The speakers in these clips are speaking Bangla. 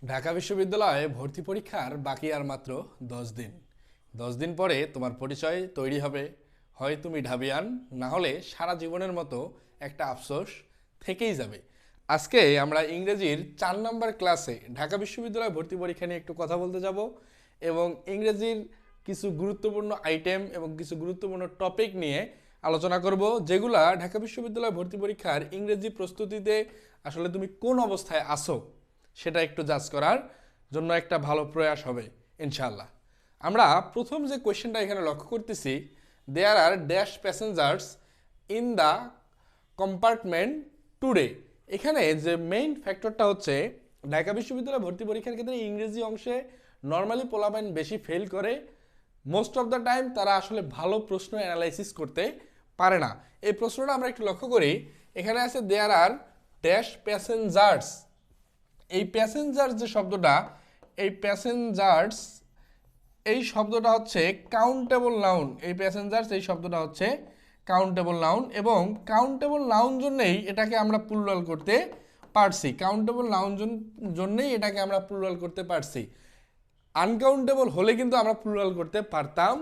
ঢাকা বিশ্ববিদ্যালয়ে ভর্তি পরীক্ষার বাকি আর মাত্র 10 দিন। 10 দিন পরে তোমার পরিচয় তৈরি হবে। হয় তুমি ঢাবিয়ান, না হলে সারা জীবনের মতো একটা আফসোস থেকেই যাবে। আজকে আমরা ইংরেজির 4 নম্বর ক্লাসে ঢাকা বিশ্ববিদ্যালয় ভর্তি পরীক্ষা নিয়ে একটু কথা বলতে যাব এবং ইংরেজির কিছু গুরুত্বপূর্ণ আইটেম এবং কিছু গুরুত্বপূর্ণ টপিক নিয়ে আলোচনা করব, যেগুলা ঢাকা বিশ্ববিদ্যালয় ভর্তি পরীক্ষার ইংরেজি প্রস্তুতিতে আসলে তুমি কোন অবস্থায় আসো সেটা একটু জাজ করার জন্য একটা ভালো প্রয়াস হবে ইনশাআল্লাহ। আমরা প্রথম যে কোয়েশ্চেনটা এখানে লক্ষ্য করতেছি, there are dash passengers in the compartment today. এখানে যে মেইন ফ্যাক্টরটা হচ্ছে ঢাকা বিশ্ববিদ্যালয় ভর্তি পরীক্ষার ক্ষেত্রে ইংরেজি অংশে নর্মালি পোলাপাইন বেশি ফেল করে। মোস্ট অফ দ্য টাইম তারা আসলে ভালো প্রশ্ন অ্যানালাইসিস করতে পারে না। এই প্রশ্নটা আমরা একটু লক্ষ্য করি। এখানে আছে দেয়ার আর ড্যাশ প্যাসেঞ্জার্স। এই প্যাসেঞ্জার যে শব্দটা, এই প্যাসেঞ্জার্স এই শব্দটা হচ্ছে কাউন্টেবল নাউন। এই প্যাসেঞ্জার্স এই শব্দটা হচ্ছে কাউন্টেবল নাউন এবং কাউন্টেবল নাউন জন্যেই এটাকে আমরা প্লুরাল করতে পারছি। কাউন্টেবল নাউন জন্যেই এটাকে আমরা প্লুরাল করতে পারছি। আনকাউন্টেবল হলে কিন্তু আমরা প্লুরাল করতে পারতাম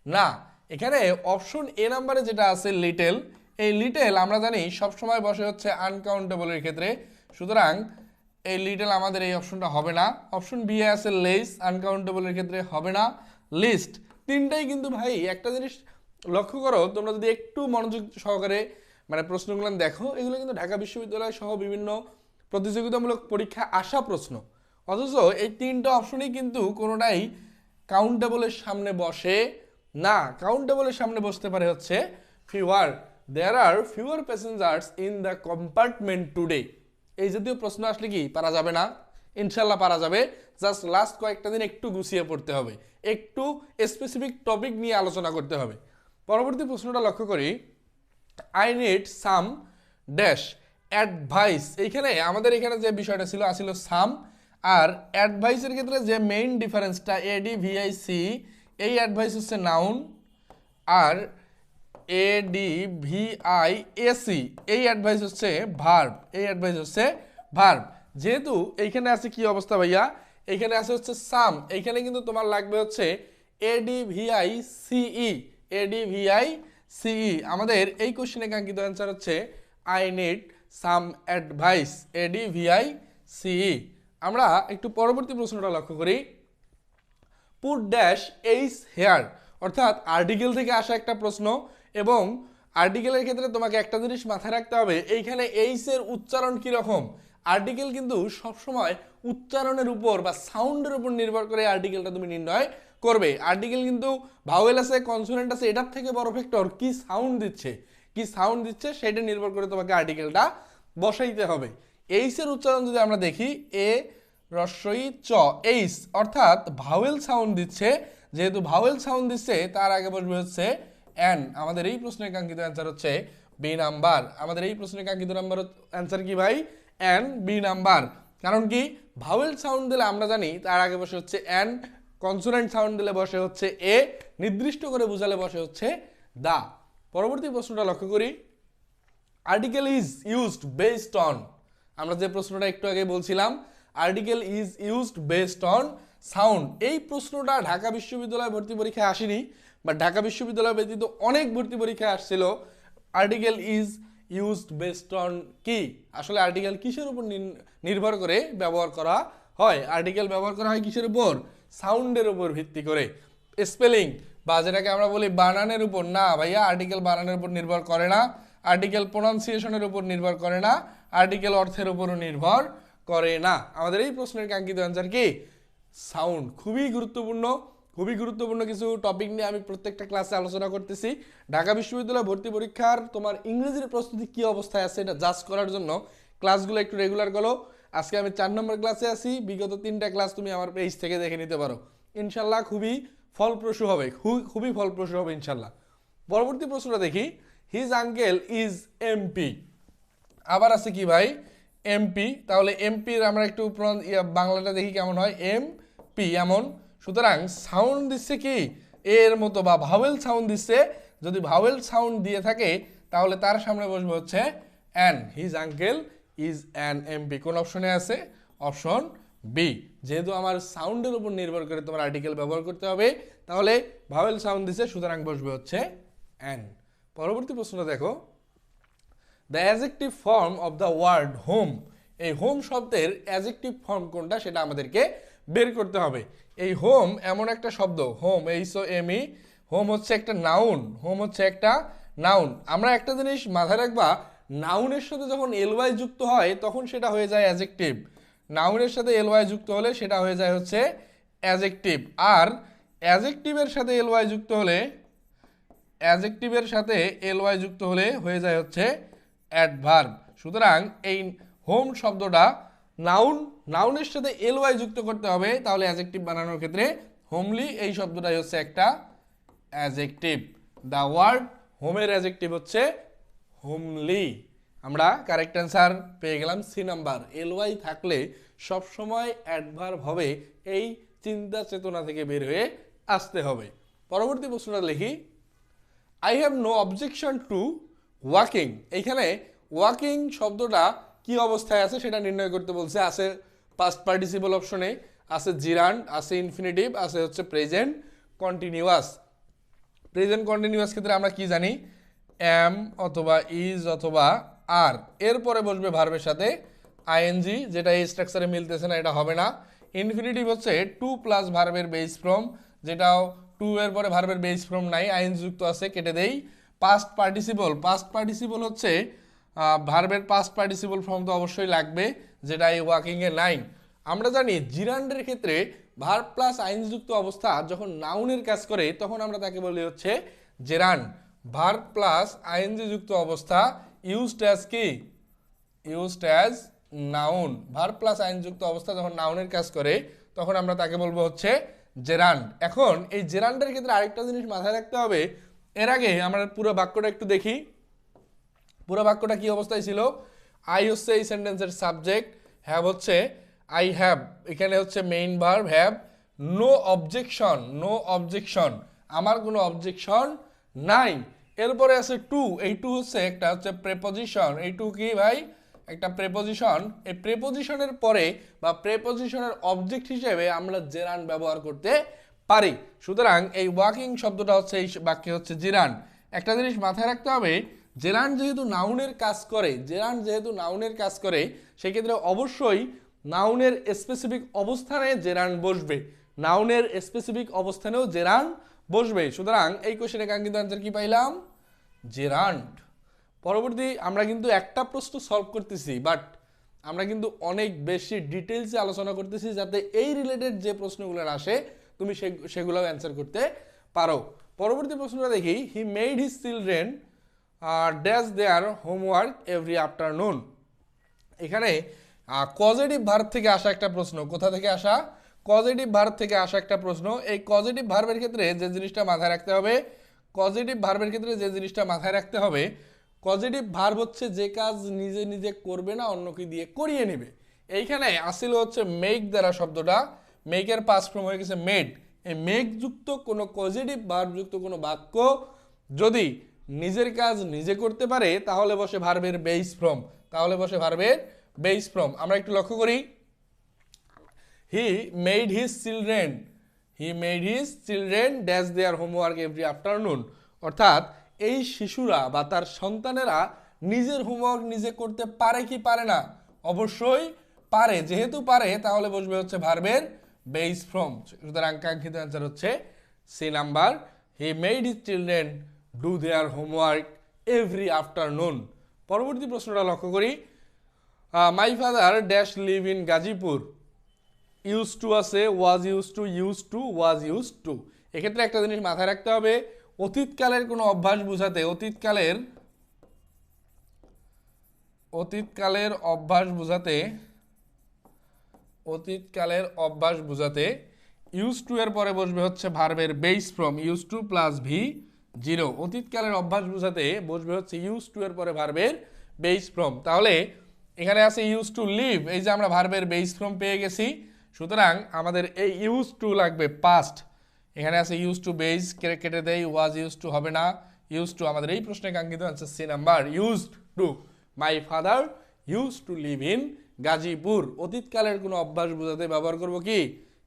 না। এখানে অপশন এ নাম্বারে যেটা আছে লিটেল, এই লিটেল আমরা জানি সবসময় বসে হচ্ছে আনকাউন্টেবলের ক্ষেত্রে, সুতরাং এই লিটল আমাদের এই অপশনটা হবে না। অপশন বি এ আছে লেস, আনকাউন্টেবলের ক্ষেত্রে হবে না। লিস্ট, তিনটাই কিন্তু ভাই একটা জিনিস লক্ষ্য করো, তোমরা যদি একটু মনোযোগ সহকারে প্রশ্নগুলো দেখো, এগুলো কিন্তু ঢাকা বিশ্ববিদ্যালয় সহ বিভিন্ন প্রতিযোগিতামূলক পরীক্ষা আসা প্রশ্ন। অথচ এই তিনটা অপশনই কিন্তু কোনোটাই কাউন্টেবলের সামনে বসে না। কাউন্টেবলের সামনে বসতে পারে হচ্ছে fewer. There are fewer passengers in the compartment today. এই জাতীয় প্রশ্ন আসলে কি পারা যাবে না? ইনশাল্লাহ পারা যাবে। জাস্ট লাস্ট কয়েকটা দিন একটু গুছিয়ে পড়তে হবে, একটু স্পেসিফিক টপিক নিয়ে আলোচনা করতে হবে। পরবর্তী প্রশ্নটা লক্ষ্য করি, I need some dash advice. এইখানে আমাদের এখানে যে বিষয়টা ছিল আসলে সাম, আর অ্যাডভাইসের ক্ষেত্রে যে মেইন ডিফারেন্সটা ADVIC, এই অ্যাডভাইস হচ্ছে নাউন, আর ADVIAC এই অ্যাডভাইস হচ্ছে ভার্ব। এই অ্যাডভাইস হচ্ছে ভার্ব। যেহেতু এইখানে আছে কি অবস্থা ভাইয়া, এইখানে আছে হচ্ছে সাম, এইখানে কিন্তু তোমার লাগবে হচ্ছে ADVICE। ADVICE আমাদের এই কোশ্চেনে কাঙ্ক্ষিত অ্যান্সার হচ্ছে I need some advice, ADVICE। আমরা একটু পরবর্তী প্রশ্নটা লক্ষ্য করি, পুট ড্যাশ এইস হেয়ার, অর্থাৎ আর্টিকেল থেকে আসা একটা প্রশ্ন এবং আর্টিকেলের ক্ষেত্রে তোমাকে একটা জিনিস মাথায় রাখতে হবে, এইখানে এইস এর উচ্চারণ কীরকম। আর্টিকেল কিন্তু সবসময় উচ্চারণের উপর বা সাউন্ডের উপর নির্ভর করে আর্টিকেলটা তুমি নির্ণয় করবে। আর্টিকেল কিন্তু ভাওয়েল আছে, কনসোনেন্ট আছে, এটার থেকে বড় ফ্যাক্টর কি সাউন্ড দিচ্ছে, কি সাউন্ড দিচ্ছে সেটা নির্ভর করে তোমাকে আর্টিকেলটা বসাইতে হবে। এইস এর উচ্চারণ যদি আমরা দেখি, এ রস্বই চ, এইস, অর্থাৎ ভাওয়েল সাউন্ড দিচ্ছে। যেহেতু ভাওয়েল সাউন্ড দিচ্ছে তার আগে বসবে হচ্ছে এন। আমাদের এই প্রশ্নের কাঙ্ক্ষিত অ্যান্সার হচ্ছে বি নাম্বার। আমাদের এই প্রশ্নের কাঙ্ক্ষিত নাম্বার অ্যান্সার কি ভাই? An, B number. কারণ কি, ভাওয়েল সাউন্ড দিলে আমরা জানি তার আগে বসে হচ্ছে এন, কনসোনেন্ট সাউন্ড দিলে বসে হচ্ছে এ, নির্দিষ্ট করে বোঝালে বসে হচ্ছে দা। পরবর্তী প্রশ্নটা লক্ষ্য করি, article is used based on. আমরা যে প্রশ্নটা একটু আগে বলছিলাম, article is used based on sound. এই প্রশ্নটা ঢাকা বিশ্ববিদ্যালয় ভর্তি পরীক্ষায় আসেনি, বা ঢাকা বিশ্ববিদ্যালয় ব্যতীত অনেক ভর্তি পরীক্ষায় আসছিল। Article is used based on কি, আসলে আর্টিকেল কিসের উপর নির্ভর করে ব্যবহার করা হয়? আর্টিকেল ব্যবহার করা হয় কিসের উপর? সাউন্ডের উপর ভিত্তি করে। স্পেলিং বা যেটাকে আমরা বলি বানানের উপর না ভাইয়া, আর্টিকেল বানানের উপর নির্ভর করে না। আর্টিকেল প্রোনাউন্সিয়েশনের উপর নির্ভর করে না। আর্টিকেল অর্থের উপরও নির্ভর করে না। আমাদের এই প্রশ্নের কাঙ্ক্ষিত অ্যান্সার কি? সাউন্ড। খুবই গুরুত্বপূর্ণ, খুবই গুরুত্বপূর্ণ কিছু টপিক নিয়ে আমি প্রত্যেকটা ক্লাসে আলোচনা করতেছি। ঢাকা বিশ্ববিদ্যালয় ভর্তি পরীক্ষার তোমার ইংরেজির প্রস্তুতি কী অবস্থায় আছে এটা জাজ করার জন্য ক্লাসগুলো একটু রেগুলার করো। আজকে আমি 4 নম্বর ক্লাসে আছি, বিগত 3টা ক্লাস তুমি আমার পেজ থেকে দেখে নিতে পারো। ইনশাল্লাহ খুবই ফলপ্রসূ হবে, খুবই ফলপ্রসূ হবে ইনশাল্লাহ। পরবর্তী প্রশ্নটা দেখি, হিজ আঙ্কেল ইজ এমপি। আবার আছে কি ভাই? এমপি। তাহলে এমপির আমরা একটু বাংলাটা দেখি কেমন হয়, এমপি এমন। সুতরাং সাউন্ড দিচ্ছে কি এর মতো, বা ভাওয়েল সাউন্ড দিচ্ছে। যদি ভাওয়েল সাউন্ড দিয়ে থাকে তাহলে তার সামনে বসবে হচ্ছে an. His uncle is an MP. কোন অপশনে আছে? Option B. যেহেতু আমার সাউন্ডের উপর নির্ভর করে তোমার আর্টিকেল ব্যবহার করতে হবে, তাহলে ভাওয়েল সাউন্ড দিছে, সুতরাং বসবে হচ্ছে এন। পরবর্তী প্রশ্নটা দেখো, the adjective form of the word home. এই হোম শব্দের অ্যাজেক্টিভ ফর্ম কোনটা সেটা আমাদেরকে বের করতে হবে। এই হোম এমন একটা শব্দ, হোম HOME, হোম হচ্ছে একটা নাউন, হোম হচ্ছে একটা নাউন। আমরা একটা জিনিস মাথায় রাখবা, নাউনের সাথে যখন এলওয়াই যুক্ত হয় তখন সেটা হয়ে যায় অ্যাজেক্টিভ। নাউনের সাথে এলওয়াই যুক্ত হলে সেটা হয়ে যায় হচ্ছে অ্যাজেক্টিভ। আর অ্যাজেক্টিভের সাথে এলওয়াই যুক্ত হলে, অ্যাজেক্টিভের সাথে এলওয়াই যুক্ত হলে হয়ে যায় হচ্ছে অ্যাডভার্ব। সুতরাং এই হোম শব্দটা নাউন, নাউনের সাথে এলওয়াই যুক্ত করতে হবে, তাহলে অ্যাজেক্টিভ বানানোর ক্ষেত্রে হোমলি এই শব্দটাই হচ্ছে একটা অ্যাজেক্টিভ। দ্য ওয়ার্ড হোমের অ্যাজেক্টিভ হচ্ছে হোমলি। আমরা কারেক্ট অ্যান্সার পেয়ে গেলাম সি নাম্বার। এলওয়াই থাকলে সবসময় অ্যাডভার্ব হবে, এই চিন্তা চেতনা থেকে বের হয়ে আসতে হবে। পরবর্তী প্রশ্নটা লিখি, I have no objection to walking. এইখানে ওয়াকিং শব্দটা কি অবস্থায় আছে সেটা নির্ণয় করতে বলছে। আছে পাস্ট পার্টিসিপল অপশনে, আছে জিরান্ড, আছে ইনফিনিটিভ, আছে হচ্ছে প্রেজেন্ট কন্টিনিউয়াস। প্রেজেন্ট কন্টিনিউয়াস ক্ষেত্রে আমরা কি জানি, এম অথবা ইজ অথবা আর, এরপরে বসবে ভার্বের সাথে আইএনজি, যেটা এই স্ট্রাকচারে মিলতেছে না, এটা হবে না। ইনফিনিটিভ হচ্ছে টু প্লাস ভার্বের বেস ফ্রম, যেটাও টু এর পরে ভার্বের বেস ফ্রম নাই, আইএনজি যুক্ত আছে, কেটে দেই। পাস্ট পার্টিসিপল, পাস্ট পার্টিসিপল হচ্ছে ভার্বের পাস্ট পার্টিসিপল ফর্ম তো অবশ্যই লাগবে, যেটা এই ওয়াকিংয়ে নাই। আমরা জানি জিরান্ডের ক্ষেত্রে ভার্ব প্লাস আইএনজি যুক্ত অবস্থা যখন নাউনের কাজ করে তখন আমরা তাকে বলি হচ্ছে জেরান্ড। ভার্ব প্লাস আইএনজি যুক্ত অবস্থা ইউজড অ্যাজ কি, used as noun. Verb plus আইন যুক্ত অবস্থা যখন নাউনের কাজ করে তখন আমরা তাকে বলবো হচ্ছে জেরান্ড। এখন এই জেরান্ডের ক্ষেত্রে আরেকটা জিনিস মাথায় রাখতে হবে, এর আগে আমরা পুরো বাক্যটা একটু দেখি। পুরো বাক্যটা কি অবস্থায় ছিল, আই হচ্ছে এই সেন্টেন্সের সাবজেক্ট, হ্যাভ হচ্ছে আই হ্যাভ, এখানে হচ্ছে main verb have, no objection, no objection, আমার কোনো অবজেকশন নাই। এরপরে আছে টু, এই টু হচ্ছে একটা হচ্ছে প্রেপোজিশন। এই টু কি ভাই, একটা প্রেপোজিশন। এই প্রেপোজিশনের পরে বা প্রেপোজিশনের অবজেক্ট হিসেবে আমরা জেরান্ড ব্যবহার করতে পারি। সুতরাং এই ওয়াকিং শব্দটা হচ্ছে এই বাক্যে হচ্ছে জেরান্ড। একটা জিনিস মাথায় রাখতে হবে, জেরান্ড যেহেতু নাউনের কাজ করে, জেরান্ড যেহেতু নাউনের কাজ করে, সেক্ষেত্রে অবশ্যই নাউনের স্পেসিফিক অবস্থানে জেরান্ড বসবে, নাউনের স্পেসিফিক অবস্থানেও জেরান্ড বসবে। সুতরাং এই কোশ্চেনে কাঙ্ক্ষিত অ্যান্সার কি পাইলাম, জেরান্ড। পরবর্তী আমরা কিন্তু একটা প্রশ্ন সলভ করতেছি, বাট আমরা কিন্তু অনেক বেশি ডিটেলসে আলোচনা করতেছি যাতে এই রিলেটেড যে প্রশ্নগুলো আসে তুমি সেগুলো অ্যান্সার করতে পারো। পরবর্তী প্রশ্নটা দেখি, হি মেড হিজ চিলড্রেন ড্যাশ দেয়ার হোমওয়ার্ক এভরি আফটারনুন। এখানে পজিটিভ ভার্ব থেকে আসা একটা প্রশ্ন। কোথা থেকে আসা, পজিটিভ ভার্ব থেকে আসা একটা প্রশ্ন। এই পজিটিভ ভার্বের ক্ষেত্রে যে জিনিসটা মাথায় রাখতে হবে, পজিটিভ ভার্বের ক্ষেত্রে যে জিনিসটা মাথায় রাখতে হবে, পজিটিভ ভার্ব হচ্ছে যে কাজ নিজে নিজে করবে না, অন্যকে দিয়ে করিয়ে নেবে। এইখানে আসলে হচ্ছে মেক দ্বারা শব্দটা, মেকের পাস্ট ফর্ম হয়ে গেছে মেড। এই মেক যুক্ত কোনো পজিটিভ ভার্ব যুক্ত কোনো বাক্য যদি নিজের কাজ নিজে করতে পারে তাহলে বসে ভার্বের বেস ফর্ম, তাহলে বসে ভার্বের বেস ফর্ম। আমরা একটু লক্ষ্য করি, হি মেড হিজ চিলড্রেন, হি মেড হিজ চিলড্রেন ড্যাশ দেয়ার হোমওয়ার্ক এভরি আফটারনুন। অর্থাৎ এই শিশুরা বা তার সন্তানেরা নিজের হোমওয়ার্ক নিজে করতে পারে কি পারে না, অবশ্যই পারে। যেহেতু পারে তাহলে বসবে হচ্ছে ভার্বের বেস ফর্ম। সুতরাং কাঙ্ক্ষিত অ্যান্সার হচ্ছে C number, he made his children do their homework every afternoon. পরবর্তী প্রশ্নটা লক্ষ্য করি, my father dash live in Gazipur. Use to আছে, was use to, use to, was use to. এক্ষেত্রে একটা জিনিস মাথায় রাখতে হবে, অতীতকালের কোনো অভ্যাস বোঝাতে, অতীতকালের অভ্যাস বোঝাতে, অতীতকালের অভ্যাস বোঝাতে ইউজ টু এর পরে বসবে হচ্ছে ভার্বের base form, use to plus V zero. অতীতকালের অভ্যাস বোঝাতে বসবে হচ্ছে ইউজ টু এর পরে ভার্বের বেস ফর্ম। তাহলে এখানে আছে ইউজ টু লিভ, এই যে আমরা ভার্বের বেস ফর্ম পেয়ে গেছি। সুতরাং আমাদের এই ইউজ টু লাগবে পাস্ট। এখানে আছে ইউজ টু বেস, কেটে দেই, ওয়াজ ইউজ টু হবে না, ইউজ টু। আমাদের এই প্রশ্নে কাঙ্ক্ষিত answer C number, used to. My father use to live in Gazipur অতীতকালের কোনো অভ্যাস বোঝাতে ব্যবহার করব কি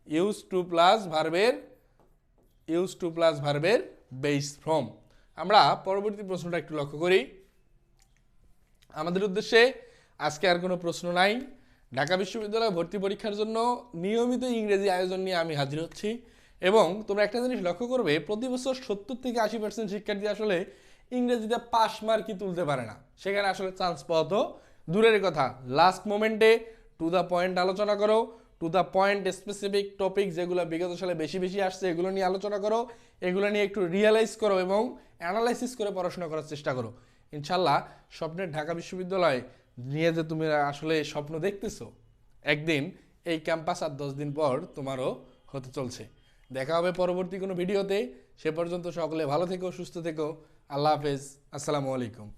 ইউজ টু প্লাস ভার্বের বেস ফর্ম। আমরা পরবর্তী প্রশ্নটা একটু লক্ষ্য করি। আমাদের উদ্দেশ্যে আজকে আর কোনো প্রশ্ন নাই। ঢাকা বিশ্ববিদ্যালয়ে ভর্তি পরীক্ষার জন্য নিয়মিত ইংরেজি আয়োজন নিয়ে আমি হাজির হচ্ছি এবং তোমরা একটা জিনিস লক্ষ্য করবে, প্রতি বছর 70 থেকে 80% শিক্ষার্থী আসলে ইংরেজিতে পাস মার্কই তুলতে পারে না। সেখানে আসলে চান্স পাওয়া তো দূরের কথা, লাস্ট মোমেন্টে টু দ্য পয়েন্ট আলোচনা করো, to the point specific topic যেগুলো বিগত সালে বেশি বেশি আসছে এগুলো নিয়ে আলোচনা করো, এগুলো নিয়ে একটু রিয়েলাইজ করো এবং অ্যানালাইসিস করে পড়াশোনা করার চেষ্টা করো। ইনশাল্লাহ স্বপ্নের ঢাকা বিশ্ববিদ্যালয় নিয়ে যে তুমি আসলে স্বপ্ন দেখতেছো, একদিন এই ক্যাম্পাস আর 10 দিন পর তোমারও হতে চলছে। দেখা হবে পরবর্তী কোনো ভিডিওতে। সে পর্যন্ত সকলে ভালো থেকো, সুস্থ থেকো। আল্লাহ হাফেজ, আসসালামু আলাইকুম।